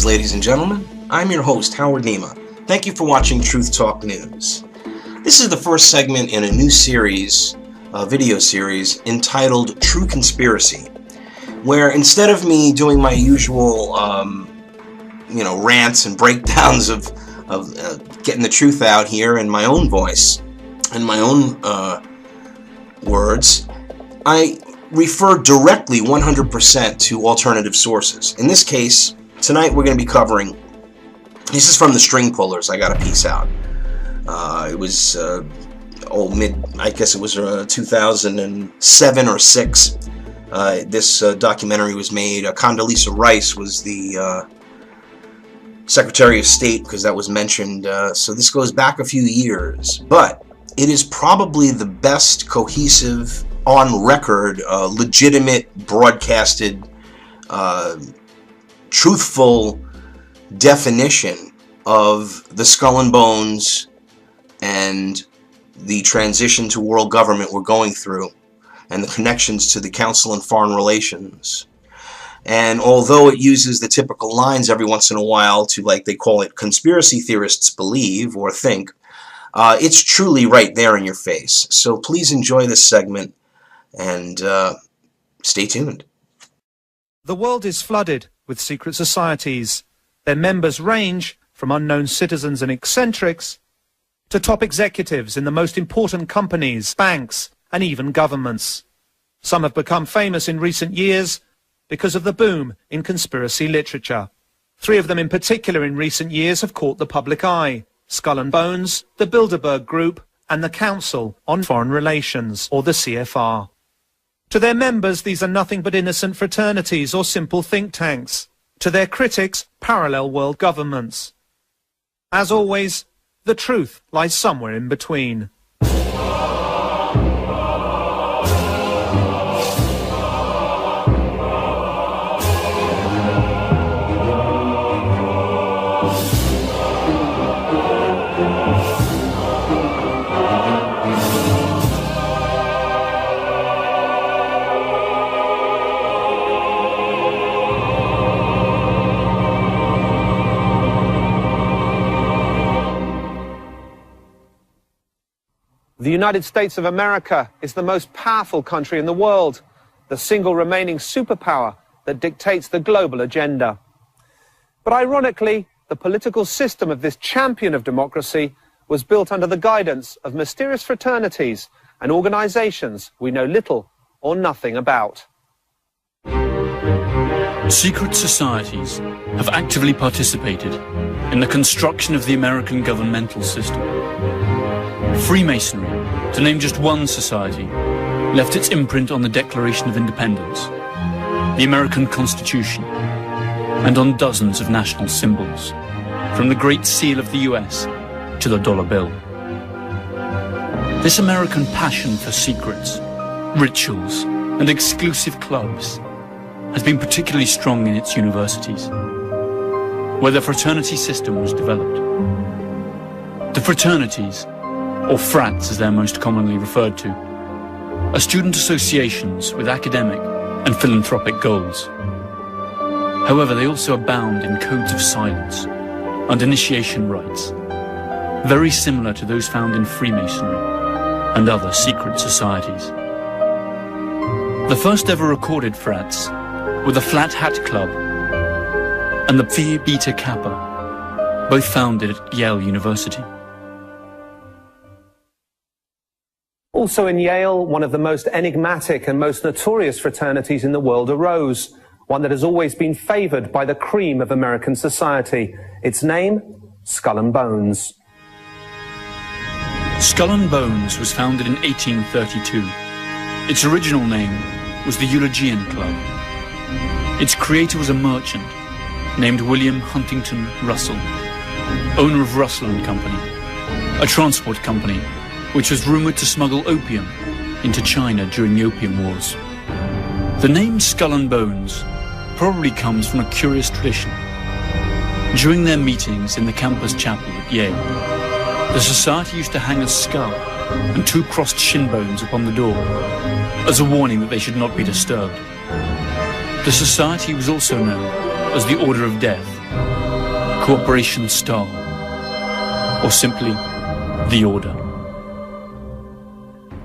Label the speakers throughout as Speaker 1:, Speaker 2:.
Speaker 1: Greetings, ladies and gentlemen. I'm your host, Howard Nima. Thank you for watching Truth Talk News. This is the first segment in a new series, a video series, entitled True Conspiracy, where instead of me doing my usual, rants and breakdowns of getting the truth out here in my own voice, in my own words, I refer directly 100% to alternative sources. In this case, tonight we're going to be covering, this is from the String Pullers. I got a piece out. It was, I guess it was 2007 or 6. This documentary was made. Condoleezza Rice was the Secretary of State, because that was mentioned. So this goes back a few years. But it is probably the best cohesive, on record, legitimate, broadcasted, truthful definition of the skull and bones and the transition to world government we're going through, and the connections to the Council on Foreign Relations. And although it uses the typical lines every once in a while to, like they call it, conspiracy theorists believe or think, it's truly right there in your face. So please enjoy this segment and stay tuned.
Speaker 2: The world is flooded with secret societies. Their members range from unknown citizens and eccentrics to top executives in the most important companies, banks, and even governments. Some have become famous in recent years because of the boom in conspiracy literature. 3 of them in particular in recent years have caught the public eye: Skull and Bones, the Bilderberg Group, and the Council on Foreign Relations, or the CFR. To their members, these are nothing but innocent fraternities or simple think tanks. To their critics, parallel world governments. As always, the truth lies somewhere in between.
Speaker 3: The United States of America is the most powerful country in the world, the single remaining superpower that dictates the global agenda. But ironically, the political system of this champion of democracy was built under the guidance of mysterious fraternities and organizations we know little or nothing about.
Speaker 4: Secret societies have actively participated in the construction of the American governmental system. Freemasonry, to name just one society, left its imprint on the Declaration of Independence, the American Constitution, and on dozens of national symbols, from the Great Seal of the US to the dollar bill. This American passion for secrets, rituals, and exclusive clubs has been particularly strong in its universities, where the fraternity system was developed. The fraternities, or frats as they're most commonly referred to, are student associations with academic and philanthropic goals. However, they also abound in codes of silence and initiation rites, very similar to those found in Freemasonry and other secret societies. The first ever recorded frats were the Flat Hat Club and the Phi Beta Kappa, both founded at Yale University.
Speaker 3: Also in Yale, one of the most enigmatic and most notorious fraternities in the world arose, one that has always been favored by the cream of American society. Its name, Skull and Bones.
Speaker 4: Skull and Bones was founded in 1832. Its original name was the Eulogian Club. Its creator was a merchant named William Huntington Russell, owner of Russell and Company, a transport company which was rumored to smuggle opium into China during the Opium Wars. The name Skull and Bones probably comes from a curious tradition. During their meetings in the campus chapel at Yale, the society used to hang a skull and 2 crossed shin bones upon the door, as a warning that they should not be disturbed. The society was also known as the Order of Death, Cooperation Star, or simply the Order.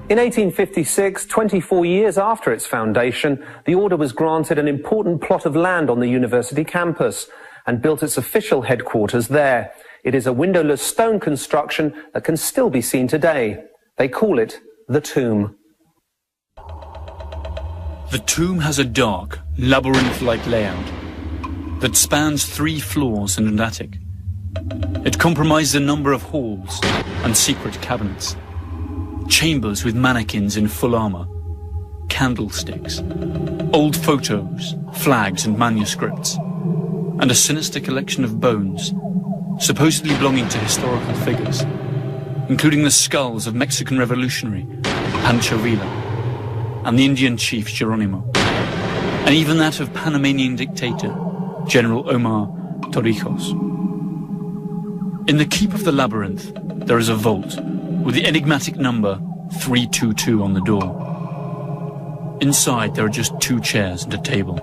Speaker 3: In 1856, 24 years after its foundation, the Order was granted an important plot of land on the university campus and built its official headquarters there. It is a windowless stone construction that can still be seen today. They call it the Tomb.
Speaker 4: The tomb has a dark, labyrinth-like layout that spans 3 floors and an attic. It comprises a number of halls and secret cabinets, chambers with mannequins in full armor, candlesticks, old photos, flags and manuscripts, and a sinister collection of bones, supposedly belonging to historical figures, including the skulls of Mexican revolutionary Pancho Villa and the Indian chief Geronimo, and even that of Panamanian dictator General Omar Torrijos. In the keep of the labyrinth, there is a vault with the enigmatic number 322 on the door. Inside, there are just 2 chairs and a table.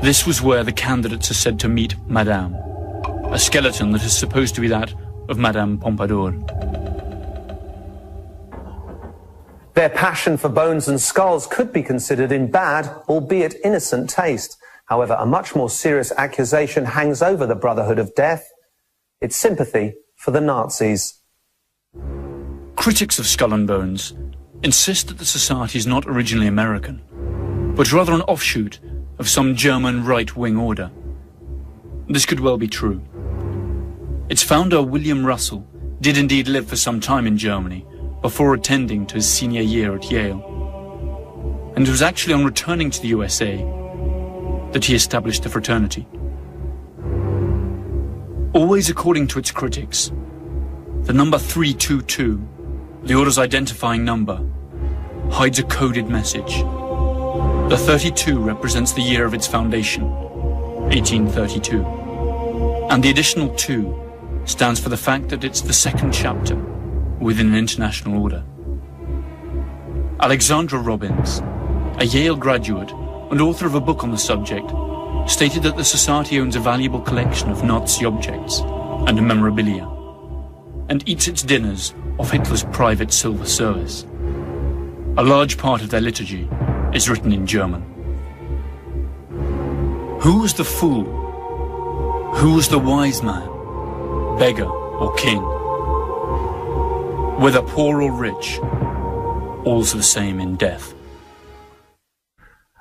Speaker 4: This was where the candidates are said to meet Madame, a skeleton that is supposed to be that of Madame Pompadour.
Speaker 3: Their passion for bones and skulls could be considered in bad, albeit innocent taste. However, a much more serious accusation hangs over the Brotherhood of Death. It's sympathy for the Nazis.
Speaker 4: Critics of Skull and Bones insist that the society is not originally American, but rather an offshoot of some German right-wing order. This could well be true. Its founder, William Russell, did indeed live for some time in Germany before attending to his senior year at Yale. And it was actually on returning to the USA that he established the fraternity. Always according to its critics, the number 322, the Order's identifying number, hides a coded message. The 32 represents the year of its foundation, 1832, and the additional 2 stands for the fact that it's the 2nd chapter within an international order. Alexandra Robbins, a Yale graduate and author of a book on the subject, stated that the society owns a valuable collection of Nazi objects and memorabilia, and eats its dinners off Hitler's private silver service. A large part of their liturgy is written in German. Who was the fool? Who was the wise man, beggar or king? Whether poor or rich, all's the same in death.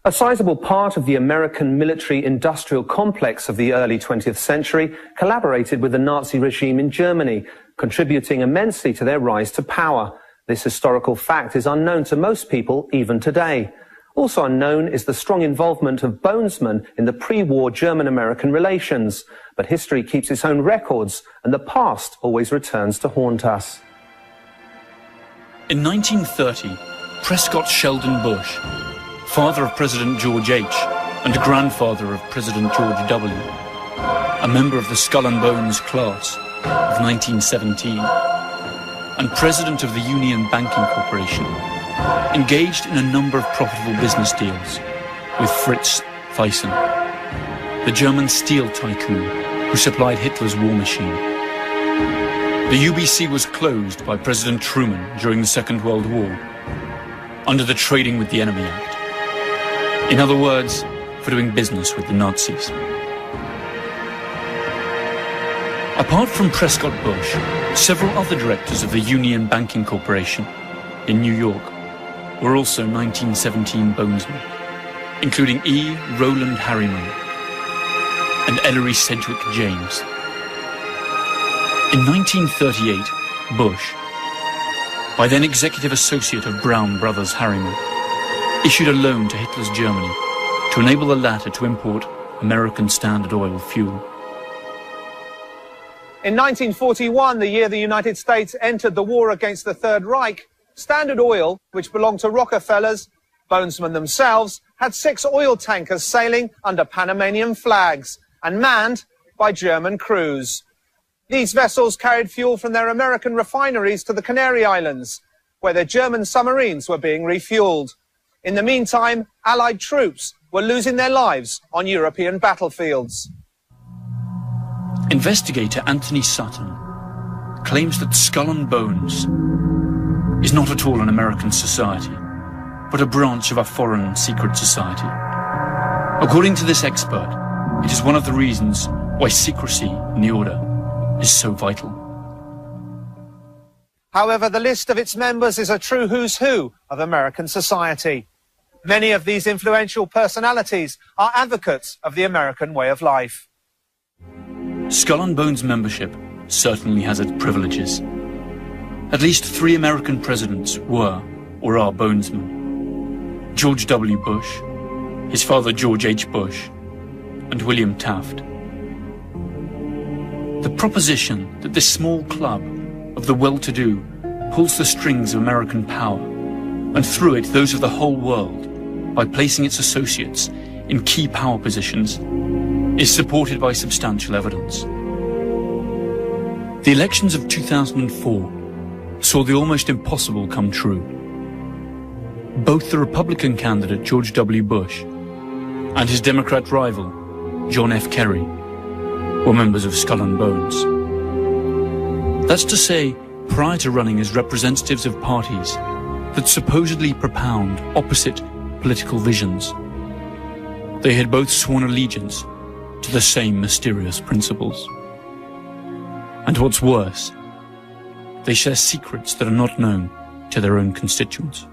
Speaker 3: A sizable part of the American military-industrial complex of the early 20th century collaborated with the Nazi regime in Germany, contributing immensely to their rise to power. This historical fact is unknown to most people even today. Also unknown is the strong involvement of bonesmen in the pre-war German-American relations. But history keeps its own records, and the past always returns to haunt us.
Speaker 4: In 1930, Prescott Sheldon Bush, father of President George H. and grandfather of President George W., a member of the Skull and Bones class of 1917, and president of the Union Banking Corporation, engaged in a number of profitable business deals with Fritz Thyssen, the German steel tycoon who supplied Hitler's war machine. The UBC was closed by President Truman during the Second World War under the Trading with the Enemy Act. In other words, for doing business with the Nazis. Apart from Prescott Bush, several other directors of the Union Banking Corporation in New York were also 1917 bonesmen, including E. Roland Harriman and Ellery Sedgwick James. In 1938, Bush, by then executive associate of Brown Brothers Harriman, issued a loan to Hitler's Germany to enable the latter to import American Standard Oil fuel.
Speaker 3: In 1941, the year the United States entered the war against the Third Reich, Standard Oil, which belonged to Rockefellers, bonesmen themselves, had 6 oil tankers sailing under Panamanian flags and manned by German crews. These vessels carried fuel from their American refineries to the Canary Islands, where their German submarines were being refueled. In the meantime, Allied troops were losing their lives on European battlefields.
Speaker 4: Investigator Anthony Sutton claims that Skull and Bones is not at all an American society, but a branch of a foreign secret society. According to this expert, it is one of the reasons why secrecy in the Order is so vital.
Speaker 3: However, the list of its members is a true who's who of American society. Many of these influential personalities are advocates of the American way of life.
Speaker 4: Skull and Bones membership certainly has its privileges. At least 3 American presidents were or are Bonesmen: George W. Bush, his father George H. Bush, and William Taft. The proposition that this small club of the well-to-do pulls the strings of American power, and through it those of the whole world, by placing its associates in key power positions, is supported by substantial evidence. The elections of 2004 saw the almost impossible come true. Both the Republican candidate George W. Bush and his Democrat rival John F. Kerry were members of Skull and Bones. That's to say, prior to running as representatives of parties that supposedly propound opposite political visions, they had both sworn allegiance to the same mysterious principles. And what's worse, they share secrets that are not known to their own constituents.